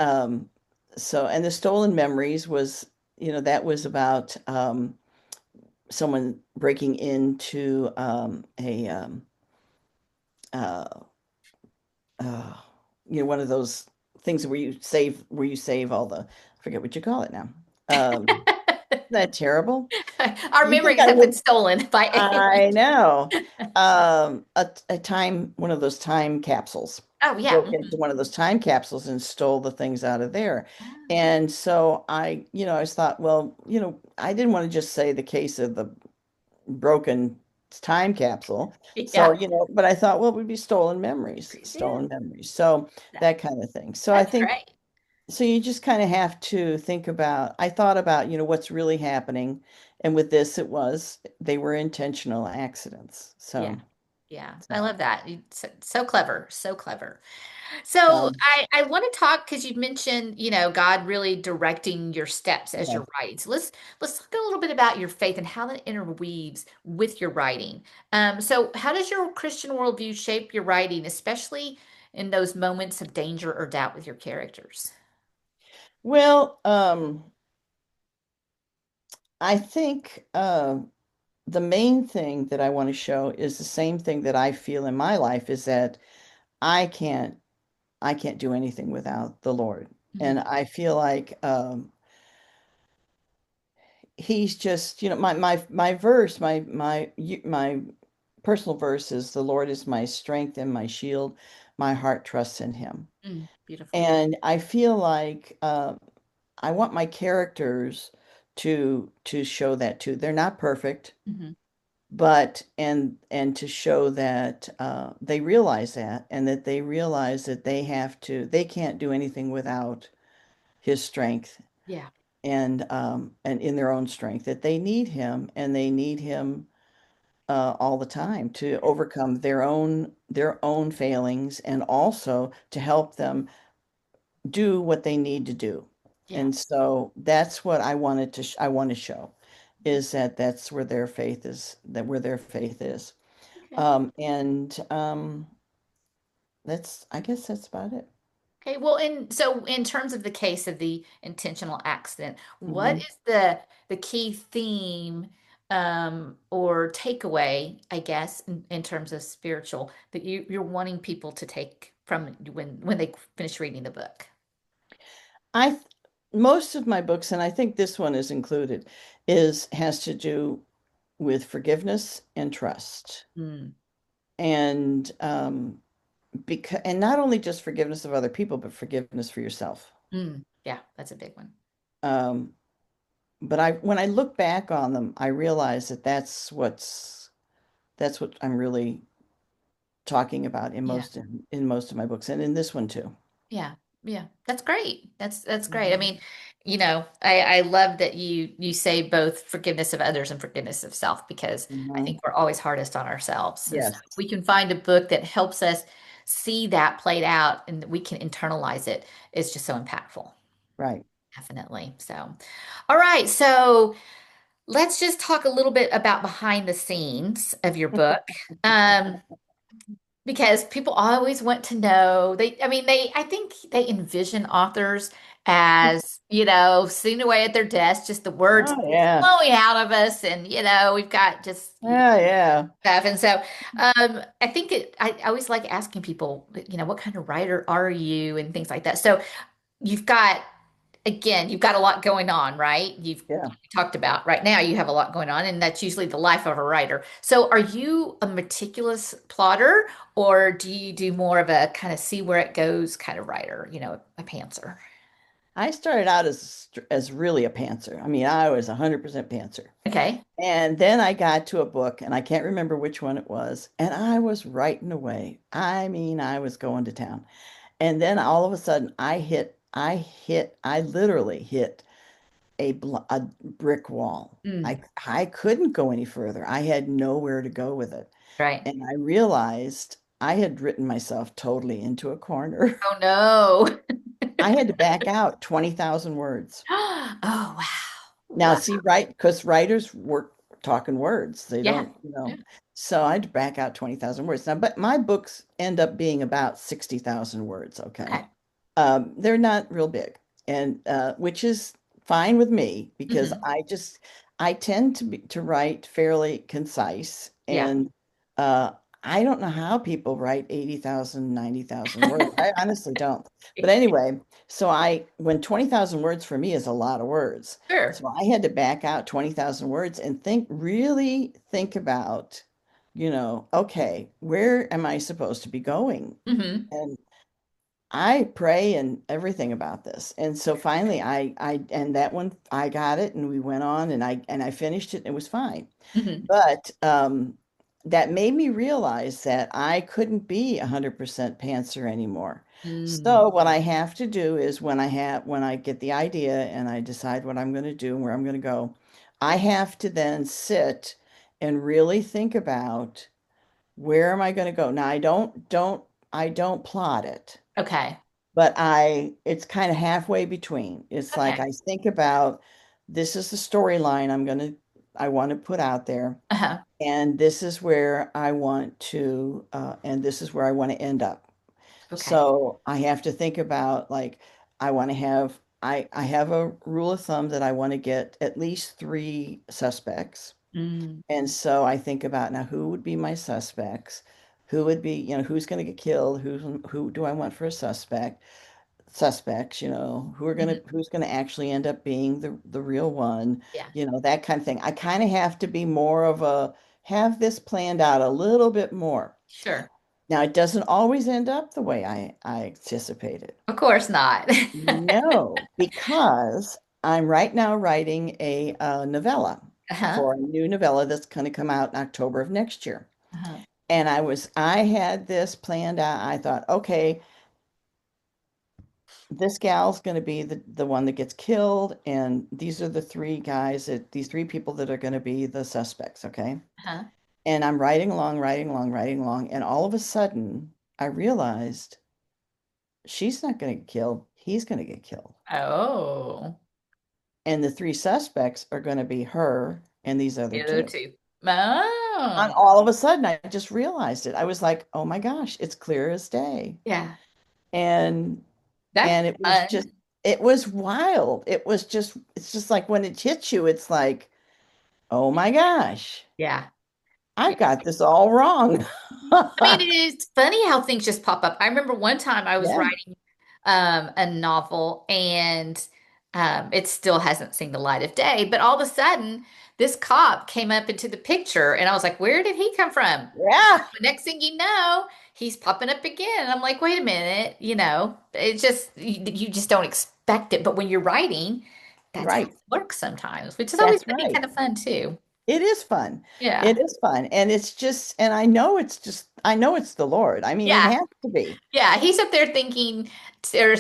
Speaker 2: so and the stolen memories was, you know, that was about someone breaking into a uh uh you know, one of those things where you save all the I forget what you call it now. Isn't that terrible?
Speaker 1: our
Speaker 2: You think
Speaker 1: memories
Speaker 2: I
Speaker 1: have been
Speaker 2: would
Speaker 1: stolen by
Speaker 2: I
Speaker 1: aliens.
Speaker 2: know. A time, one of those time capsules.
Speaker 1: Oh, yeah.
Speaker 2: Broke into one of those time capsules and stole the things out of there.
Speaker 1: Mhm.
Speaker 2: And so I, you know, I just thought, well, you know, I didn't want to just say the case of the broken time capsule. So,
Speaker 1: Yeah.
Speaker 2: you know, but I thought, well, it would be stolen memories,
Speaker 1: Yeah.
Speaker 2: stolen memories. So
Speaker 1: That,
Speaker 2: that kind of thing. So I
Speaker 1: that's
Speaker 2: think
Speaker 1: great.
Speaker 2: so you just kind of have to think about, I thought about, you know, what's really happening. And with this, it was, they were intentional accidents.
Speaker 1: Yeah.
Speaker 2: So,
Speaker 1: Yeah. I
Speaker 2: so,
Speaker 1: love that. So clever. So clever. So
Speaker 2: um,
Speaker 1: I want to talk because you mentioned, God really directing your steps as
Speaker 2: yeah.
Speaker 1: you're writing. So let's talk a little bit about your faith and how that interweaves with your writing. So how does your Christian worldview shape your writing, especially in those moments of danger or doubt with your characters?
Speaker 2: Well, I think the main thing that I want to show is the same thing that I feel in my life is that I can't, I can't do anything without the Lord.
Speaker 1: Mhm.
Speaker 2: And I feel like he's just, you know, my verse, my personal verse is the Lord is my strength and my shield. My heart trusts in him.
Speaker 1: Beautiful.
Speaker 2: And I feel like I want my characters to show that too. They're not perfect,
Speaker 1: Mhm.
Speaker 2: but and to show that they realize that and that they realize that they can't do anything without his strength
Speaker 1: Yeah.
Speaker 2: and in their own strength that they need him and they need him all the time to overcome their own failings and also to help them do what they need to do.
Speaker 1: Yeah.
Speaker 2: And so that's what I wanted to I want to show is that that's where their faith is that where their faith is.
Speaker 1: Okay.
Speaker 2: And that's I guess that's about it.
Speaker 1: Okay, well, in terms of the case of the intentional accident, what
Speaker 2: Mhm.
Speaker 1: is the key theme or takeaway, I guess, in terms of spiritual that you're wanting people to take from when they finish reading the book?
Speaker 2: I th- Most of my books, and I think this one is included, is has to do with forgiveness and trust.
Speaker 1: Mm,
Speaker 2: And because and not only just forgiveness of other people, but forgiveness for yourself.
Speaker 1: yeah, that's a big one.
Speaker 2: Um, but I when I look back on them, I realize that that's what I'm really talking about
Speaker 1: Yeah.
Speaker 2: in most of my books and in this one too.
Speaker 1: Yeah, yeah, that's great. That's great. I
Speaker 2: Mhm.
Speaker 1: mean, I love that you say both forgiveness of others and forgiveness of self because I
Speaker 2: Mhm.
Speaker 1: think we're always hardest on ourselves. And so
Speaker 2: Yes,
Speaker 1: if we can find a book that helps us see that played out and that we can internalize it, it's just so impactful.
Speaker 2: right.
Speaker 1: Definitely. So, all right. So let's just talk a little bit about behind the scenes of your book. Um, because people always want to know I think they envision authors as sitting away at their desk, just the words
Speaker 2: Oh yeah.
Speaker 1: flowing out of us. And, we've got just
Speaker 2: Yeah, yeah.
Speaker 1: stuff. And so I think I always like asking people, what kind of writer are you and things like that. So you've got, again, you've got a lot going on, right? You've
Speaker 2: Yeah.
Speaker 1: talked about right now, you have a lot going on, and that's usually the life of a writer. So are you a meticulous plotter, or do you do more of a kind of see where it goes kind of writer, a pantser?
Speaker 2: I started out as really a pantser. I mean, I was 100% pantser.
Speaker 1: Okay.
Speaker 2: And then I got to a book, and I can't remember which one it was, and I was writing away. I mean, I was going to town. And then all of a sudden, I literally hit a brick wall.
Speaker 1: Mm,
Speaker 2: I couldn't go any further. I had nowhere to go with it.
Speaker 1: right.
Speaker 2: And I realized I had written myself totally into a corner.
Speaker 1: Oh no.
Speaker 2: I had to back out 20,000 words.
Speaker 1: Oh wow.
Speaker 2: Now,
Speaker 1: Wow.
Speaker 2: see, right, because writers work talking words. They
Speaker 1: Yeah.
Speaker 2: don't,
Speaker 1: Yeah.
Speaker 2: So I had to back out 20,000 words. Now, but my books end up being about 60,000 words, okay?
Speaker 1: Okay.
Speaker 2: They're not real big, and which is fine with me because
Speaker 1: Hmm.
Speaker 2: I tend to write fairly concise,
Speaker 1: Yeah.
Speaker 2: and uh, I don't know how people write 80,000, 90,000 words. I honestly don't. But anyway, so I when 20,000 words for me is a lot of words.
Speaker 1: Sure.
Speaker 2: So I had to back out 20,000 words and really think about, okay, where am I supposed to be going?
Speaker 1: Hmm.
Speaker 2: And I pray and everything about this. And so finally and that one I got it and we went on and I finished it and it was fine.
Speaker 1: Hmm.
Speaker 2: But that made me realize that I couldn't be 100% pantser anymore.
Speaker 1: Mm.
Speaker 2: So what I have to do is when I get the idea and I decide what I'm going to do and where I'm going to go, I have to then sit and really think about where am I going to go. Now I don't plot it,
Speaker 1: Okay.
Speaker 2: but it's kind of halfway between. It's like
Speaker 1: Okay.
Speaker 2: I think about this is the storyline I want to put out there,
Speaker 1: Uh-huh.
Speaker 2: and this is where I want to, and this is where I want to end up.
Speaker 1: Okay.
Speaker 2: So I have to think about like I want to have I have a rule of thumb that I want to get at least three suspects.
Speaker 1: Mm.
Speaker 2: And so I think about now who would be my suspects? Who would be, who's going to get killed? Who do I want for a suspects,
Speaker 1: Mhm.
Speaker 2: who's gonna actually end up being the real one,
Speaker 1: Yeah.
Speaker 2: that kind of thing. I kind of have to be more of a have this planned out a little bit more.
Speaker 1: Sure.
Speaker 2: Now it doesn't always end up the way I anticipated.
Speaker 1: Of course not.
Speaker 2: No, because I'm right now writing a novella
Speaker 1: Uh-huh.
Speaker 2: for a new novella that's going to come out in October of next year.
Speaker 1: Uh-huh.
Speaker 2: And I had this planned out. I thought, okay, this gal's going to be the one that gets killed, and these are the these three people that are going to be the suspects, okay?
Speaker 1: Uh-huh.
Speaker 2: And I'm writing along, writing along, writing along, and all of a sudden, I realized she's not going to get killed, he's going to get killed.
Speaker 1: Oh.
Speaker 2: And the three suspects are going to be her and these other
Speaker 1: The other
Speaker 2: two.
Speaker 1: two.
Speaker 2: And
Speaker 1: Oh.
Speaker 2: all of a sudden, I just realized it. I was like, oh my gosh, it's clear as day.
Speaker 1: Yeah.
Speaker 2: And
Speaker 1: That's
Speaker 2: and it was just
Speaker 1: fun.
Speaker 2: it was wild. It's just like when it hits you, it's like, oh my gosh,
Speaker 1: Yeah.
Speaker 2: I've got this all wrong.
Speaker 1: I mean, it's funny how things just pop up. I remember one time I was
Speaker 2: Yeah,
Speaker 1: writing a novel and it still hasn't seen the light of day, but all of a sudden this cop came up into the picture and I was like, where did he come from?
Speaker 2: yeah,
Speaker 1: The next thing you know, he's popping up again. And I'm like, wait a minute, it's just you just don't expect it. But when you're writing, that's how
Speaker 2: right.
Speaker 1: it works sometimes, which is always
Speaker 2: That's
Speaker 1: going to be
Speaker 2: right.
Speaker 1: kind of fun too.
Speaker 2: It is fun. It
Speaker 1: Yeah.
Speaker 2: is fun. And I know it's the Lord. I mean, it
Speaker 1: Yeah.
Speaker 2: has to be.
Speaker 1: Yeah, he's up there thinking, or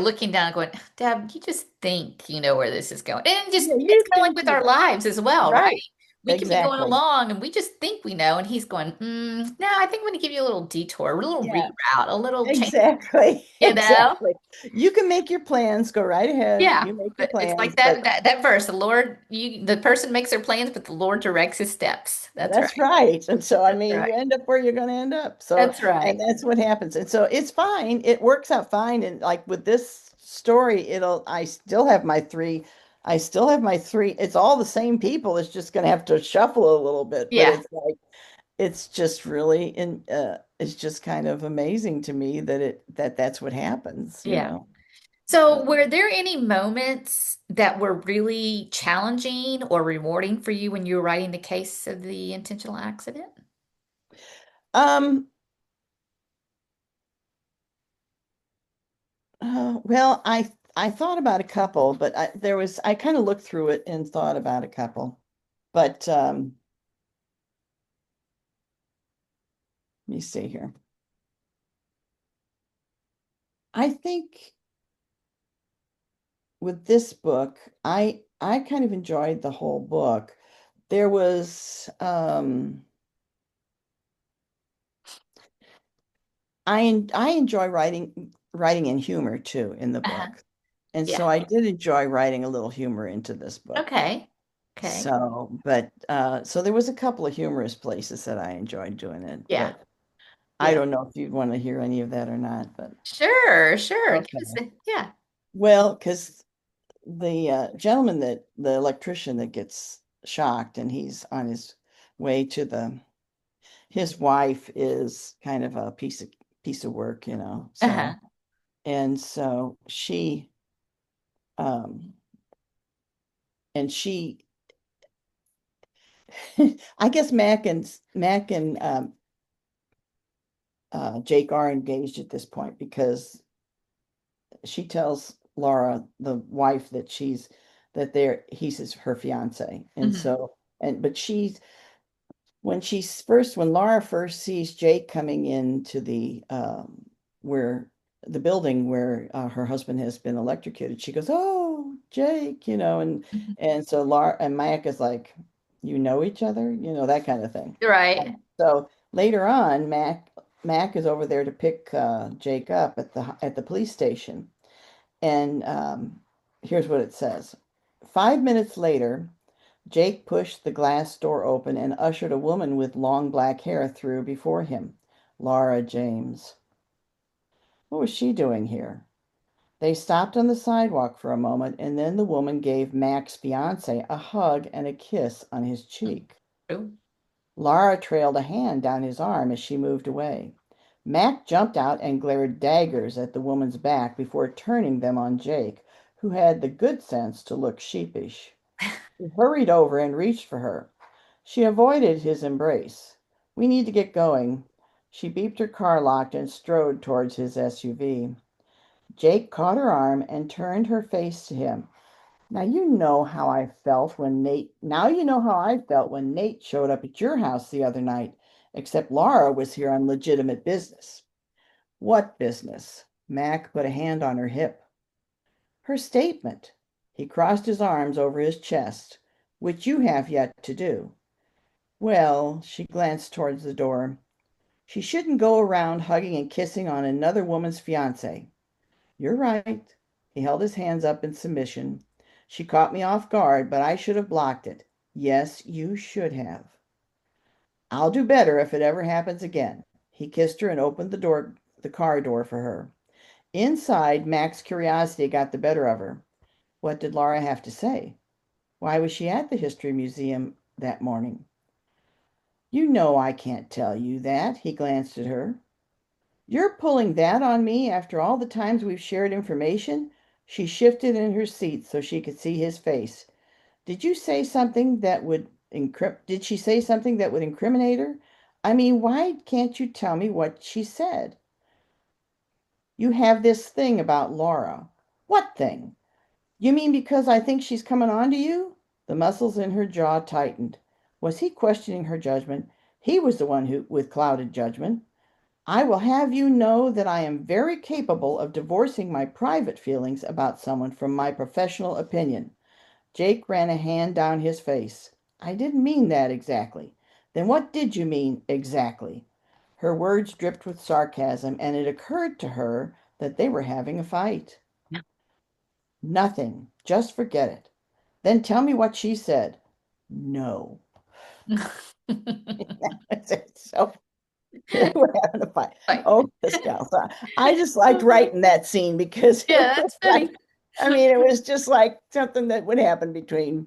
Speaker 1: looking down, going, "Deb, you just think you know where this is going." And just
Speaker 2: Yeah,
Speaker 1: it's
Speaker 2: you
Speaker 1: kind of like
Speaker 2: think
Speaker 1: with
Speaker 2: you
Speaker 1: our lives as well, right?
Speaker 2: right.
Speaker 1: We can be going
Speaker 2: Exactly.
Speaker 1: along and we just think we know, and he's going, "No, I think I'm going to give you a little detour, a little
Speaker 2: Yeah.
Speaker 1: reroute, a little change."
Speaker 2: Exactly.
Speaker 1: You know?
Speaker 2: Exactly. You can make your plans, go right ahead.
Speaker 1: Yeah,
Speaker 2: You make your
Speaker 1: but it's like
Speaker 2: plans, but
Speaker 1: that verse. The person makes their plans, but the Lord directs his steps. That's
Speaker 2: that's
Speaker 1: right.
Speaker 2: right. And so, I
Speaker 1: That's
Speaker 2: mean, you
Speaker 1: right.
Speaker 2: end up where you're going to end up. So,
Speaker 1: That's
Speaker 2: and
Speaker 1: right.
Speaker 2: that's what happens. And so it's fine. It works out fine. And like with this story, I still have my three, it's all the same people. It's just going to have to shuffle a little bit, but
Speaker 1: Yeah.
Speaker 2: it's like, it's just really it's just kind of amazing to me that that's what happens, you
Speaker 1: Yeah.
Speaker 2: know.
Speaker 1: So,
Speaker 2: So,
Speaker 1: were there any moments that were really challenging or rewarding for you when you were writing the case of the intentional accident?
Speaker 2: um, well, I thought about a couple, but I kind of looked through it and thought about a couple. But let me see here. I think with this book, I kind of enjoyed the whole book. There was I enjoy writing in humor too in the
Speaker 1: Uh-huh.
Speaker 2: book. And
Speaker 1: Yeah.
Speaker 2: so I did enjoy writing a little humor into this book.
Speaker 1: Okay. Okay.
Speaker 2: So, but so there was a couple of humorous places that I enjoyed doing it,
Speaker 1: Yeah.
Speaker 2: but I
Speaker 1: Yeah.
Speaker 2: don't know if you'd want to hear any of that or not, but
Speaker 1: Sure. Sure. Give us
Speaker 2: okay.
Speaker 1: yeah.
Speaker 2: Well, because the gentleman the electrician that gets shocked and he's on his way to his wife is kind of a piece of work, you know.
Speaker 1: Uh-huh.
Speaker 2: So, and so um, she, I guess Mac and Jake are engaged at this point because she tells Laura, the wife, that he's her fiance. And
Speaker 1: Hmm.
Speaker 2: so, but when Laura first sees Jake coming into where the building where her husband has been electrocuted, she goes, "Oh, Jake," you know,
Speaker 1: Hmm.
Speaker 2: and so Laura and Mac is like, "You know each other," you know, that kind of thing.
Speaker 1: Right.
Speaker 2: So later on, Mac is over there to pick Jake up at the police station, and here's what it says. 5 minutes later, Jake pushed the glass door open and ushered a woman with long black hair through before him. Laura James. What was she doing here? They stopped on the sidewalk for a moment, and then the woman gave Mac's fiance a hug and a kiss on his cheek.
Speaker 1: True.
Speaker 2: Laura trailed a hand down his arm as she moved away. Mac jumped out and glared daggers at the woman's back before turning them on Jake, who had the good sense to look sheepish. He hurried over and reached for her. She avoided his embrace. "We need to get going." She beeped her car locked and strode towards his SUV. Jake caught her arm and turned her face to him. Now you know how I felt when Nate showed up at your house the other night, except Laura was here on legitimate business." "What business?" Mac put a hand on her hip. "Her statement." He crossed his arms over his chest. "Which you have yet to do." "Well," she glanced towards the door, "she shouldn't go around hugging and kissing on another woman's fiance." "You're right." He held his hands up in submission. "She caught me off guard, but I should have blocked it." "Yes, you should have." "I'll do better if it ever happens again." He kissed her and opened the car door for her. Inside, Mac's curiosity got the better of her. What did Laura have to say? Why was she at the History Museum that morning? "You know I can't tell you that." He glanced at her. "You're pulling that on me after all the times we've shared information?" She shifted in her seat so she could see his face. Did she say something that would incriminate her? I mean, why can't you tell me what she said?" "You have this thing about Laura." "What thing?" "You mean because I think she's coming on to you?" The muscles in her jaw tightened. Was he questioning her judgment? He was the one who with clouded judgment. "I will have you know that I am very capable of divorcing my private feelings about someone from my professional opinion." Jake ran a hand down his face. "I didn't mean that exactly." "Then what did you mean exactly?" Her words dripped with sarcasm, and it occurred to her that they were having a fight. "Nothing. Just forget it." "Then tell me what she said." "No." So We're having a fight.
Speaker 1: Like,
Speaker 2: Oh, this gal. So I just liked writing that scene because it
Speaker 1: yeah,
Speaker 2: was
Speaker 1: that's
Speaker 2: like,
Speaker 1: funny.
Speaker 2: I mean, it was just like something that would happen between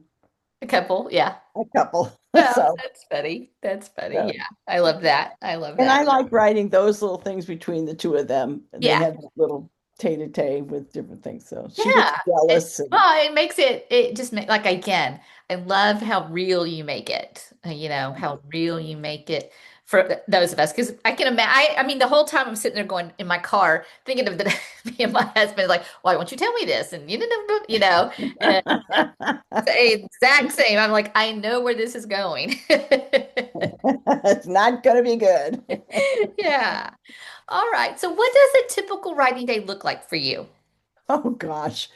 Speaker 1: A couple, yeah.
Speaker 2: a couple.
Speaker 1: Oh,
Speaker 2: So,
Speaker 1: that's funny. That's funny.
Speaker 2: so
Speaker 1: Yeah, I love that. I love
Speaker 2: and
Speaker 1: that.
Speaker 2: I like writing those little things between the two of them. They
Speaker 1: Yeah,
Speaker 2: have a little tete-a-tete with different things. So she gets
Speaker 1: yeah.
Speaker 2: jealous and
Speaker 1: It makes it just make like again, I love how real you make it. How real you make it for those of us. Because I can imagine, I mean, the whole time I'm sitting there going in my car thinking of me and my husband, like, why won't you tell me this? And and the exact same. I'm like, I know where this is going.
Speaker 2: it's not going to be good.
Speaker 1: Yeah. All right. So what does a typical writing day look like for you?
Speaker 2: Oh gosh.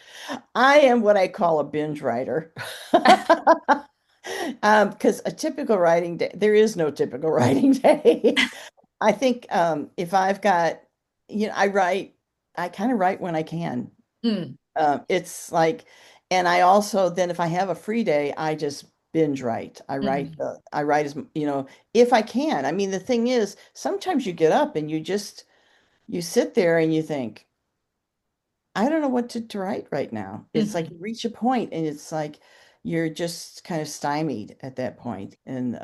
Speaker 2: I am what I call a binge writer. Because a typical writing day, there is no typical writing day. I think if I've got, I kind of write when I can.
Speaker 1: Mm,
Speaker 2: It's like, and I also then if I have a free day, I just binge write.
Speaker 1: mm,
Speaker 2: I write as, if I can. I mean, the thing is, sometimes you get up and you sit there and you think, I don't know what to write right now. It's like
Speaker 1: mhm.
Speaker 2: you reach a point and it's like you're just kind of stymied at that point. And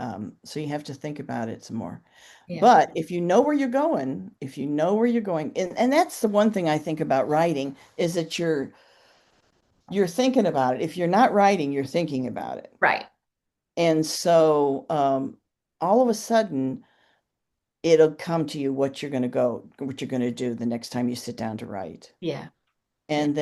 Speaker 2: so you have to think about it some more.
Speaker 1: Yeah.
Speaker 2: But if you know where you're going, if you know where you're going, and that's the one thing I think about writing is that you're thinking about it. If you're not writing, you're thinking about it.
Speaker 1: Right.
Speaker 2: And so all of a sudden it'll come to you what you're going to do the next time you sit down to write.
Speaker 1: Yeah. Yeah.
Speaker 2: And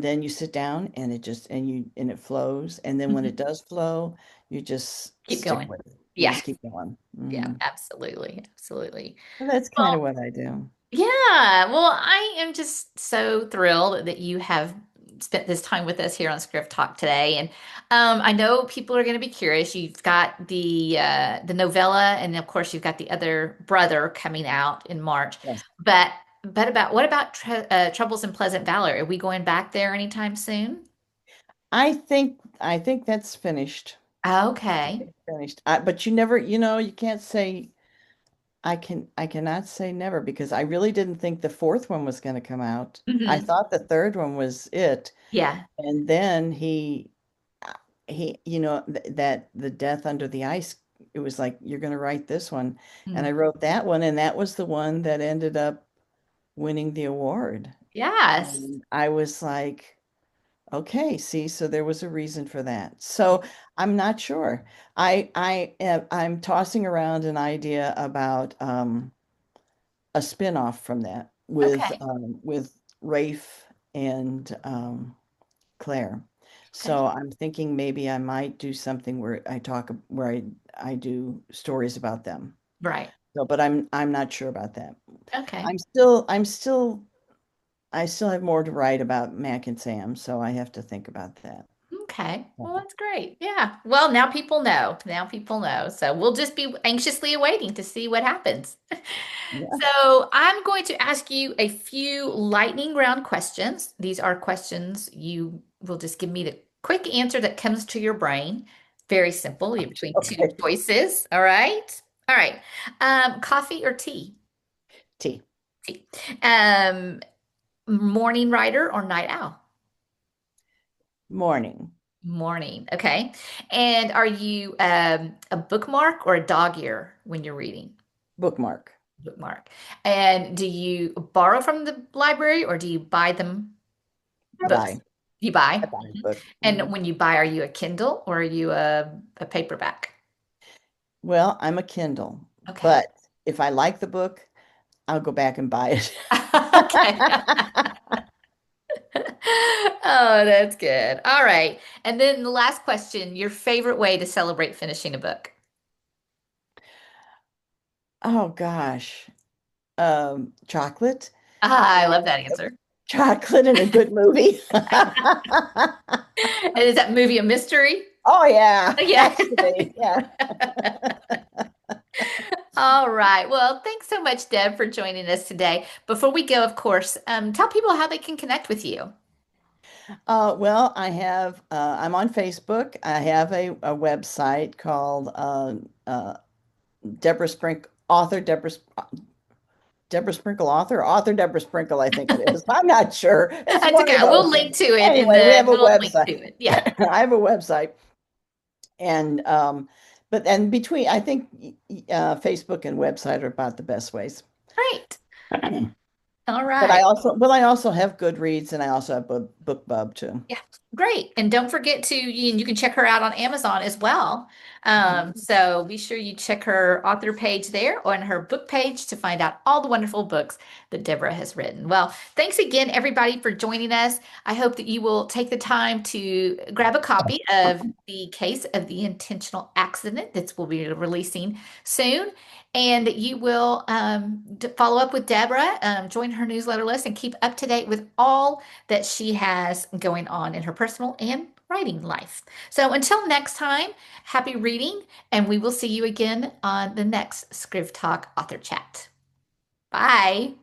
Speaker 2: then you sit down and it flows. And then when
Speaker 1: Mhm.
Speaker 2: it does flow, you just
Speaker 1: Keep
Speaker 2: stick
Speaker 1: going.
Speaker 2: with it. You
Speaker 1: Yeah.
Speaker 2: just keep going.
Speaker 1: Yeah.
Speaker 2: Hmm.
Speaker 1: Absolutely. Absolutely.
Speaker 2: And that's kind
Speaker 1: Well,
Speaker 2: of what I do.
Speaker 1: yeah. Well, I am just so thrilled that you have spent this time with us here on Script Talk today. And I know people are going to be curious. You've got the novella, and of course, you've got the other brother coming out in March.
Speaker 2: Yes.
Speaker 1: But what about Troubles in Pleasant Valley? Are we going back there anytime soon?
Speaker 2: I think that's finished.
Speaker 1: Okay.
Speaker 2: It's finished. But you can't say I cannot say never because I really didn't think the fourth one was going to come out. I
Speaker 1: Hmm.
Speaker 2: thought the third one was it.
Speaker 1: Yeah.
Speaker 2: And then that the death under the ice, it was like, you're going to write this one. And I
Speaker 1: Mm.
Speaker 2: wrote that one, and that was the one that ended up winning the award.
Speaker 1: Yes.
Speaker 2: And I was like, okay, see, so there was a reason for that. So I'm not sure. I'm tossing around an idea about a spin-off from that
Speaker 1: Okay.
Speaker 2: with Rafe and Claire.
Speaker 1: Okay.
Speaker 2: So I'm thinking maybe I might do something where I do stories about them.
Speaker 1: Right.
Speaker 2: So, but I'm not sure about that.
Speaker 1: Okay.
Speaker 2: I still have more to write about Mac and Sam, so I have to think about that.
Speaker 1: Okay.
Speaker 2: Yeah.
Speaker 1: Well, that's great. Yeah. Well, now people know. Now people know. So we'll just be anxiously awaiting to see what happens.
Speaker 2: Yeah.
Speaker 1: So I'm going to ask you a few lightning round questions. These are questions you will just give me the quick answer that comes to your brain. Very simple. You're between two
Speaker 2: Okay.
Speaker 1: choices. All right. All right. Coffee or tea?
Speaker 2: T.
Speaker 1: Tea. Um, Morning writer or night owl?
Speaker 2: Morning.
Speaker 1: Morning. Okay. And are you a bookmark or a dog ear when you're reading?
Speaker 2: Bookmark.
Speaker 1: Bookmark. And do you borrow from the library or do you buy them books?
Speaker 2: Bye.
Speaker 1: You buy.
Speaker 2: Bye.
Speaker 1: Mhm.
Speaker 2: Book.
Speaker 1: And
Speaker 2: Mhm.
Speaker 1: when you buy, are you a Kindle or are you a paperback?
Speaker 2: Well, I'm a Kindle,
Speaker 1: Okay.
Speaker 2: but if I like the book, I'll go back and buy it.
Speaker 1: Okay. Oh, that's good. All right. And then the last question, your favorite way to celebrate finishing a book?
Speaker 2: Oh gosh. Chocolate.
Speaker 1: Ah, I love
Speaker 2: And
Speaker 1: that answer.
Speaker 2: chocolate and a good movie.
Speaker 1: And is that movie a mystery?
Speaker 2: Oh yeah,
Speaker 1: Yeah.
Speaker 2: has to be. Yeah.
Speaker 1: All right. Well, thanks so much, Deb, for joining us today. Before we go, of course, tell people how they can connect with you.
Speaker 2: Well, I'm on Facebook. I have a website called Deborah Sprink author Deborah Sprinkle author Deborah Sprinkle, I think it is. I'm not sure. It's
Speaker 1: That's
Speaker 2: one
Speaker 1: okay.
Speaker 2: of
Speaker 1: We'll
Speaker 2: those.
Speaker 1: link to it in
Speaker 2: Anyway, we
Speaker 1: the,
Speaker 2: have a
Speaker 1: we'll link
Speaker 2: website.
Speaker 1: to it. Yeah.
Speaker 2: I have a website, and but and between I think Facebook and website are about the best ways.
Speaker 1: Great. All
Speaker 2: But
Speaker 1: right.
Speaker 2: I also have Goodreads and I also have BookBub too.
Speaker 1: Yeah, great. And don't forget to, you can check her out on Amazon as well.
Speaker 2: Mhm.
Speaker 1: So be sure you check her author page there on her book page to find out all the wonderful books that Deborah has written. Well, thanks again, everybody, for joining us. I hope that you will take the time to grab a copy of The Case of the Intentional Accident that we'll be releasing soon. And that you will follow up with Deborah, join her newsletter list, and keep up to date with all that she has going on in her personal and writing life. So until next time, happy reading, and we will see you again on the next ScrivTalk Author Chat. Bye.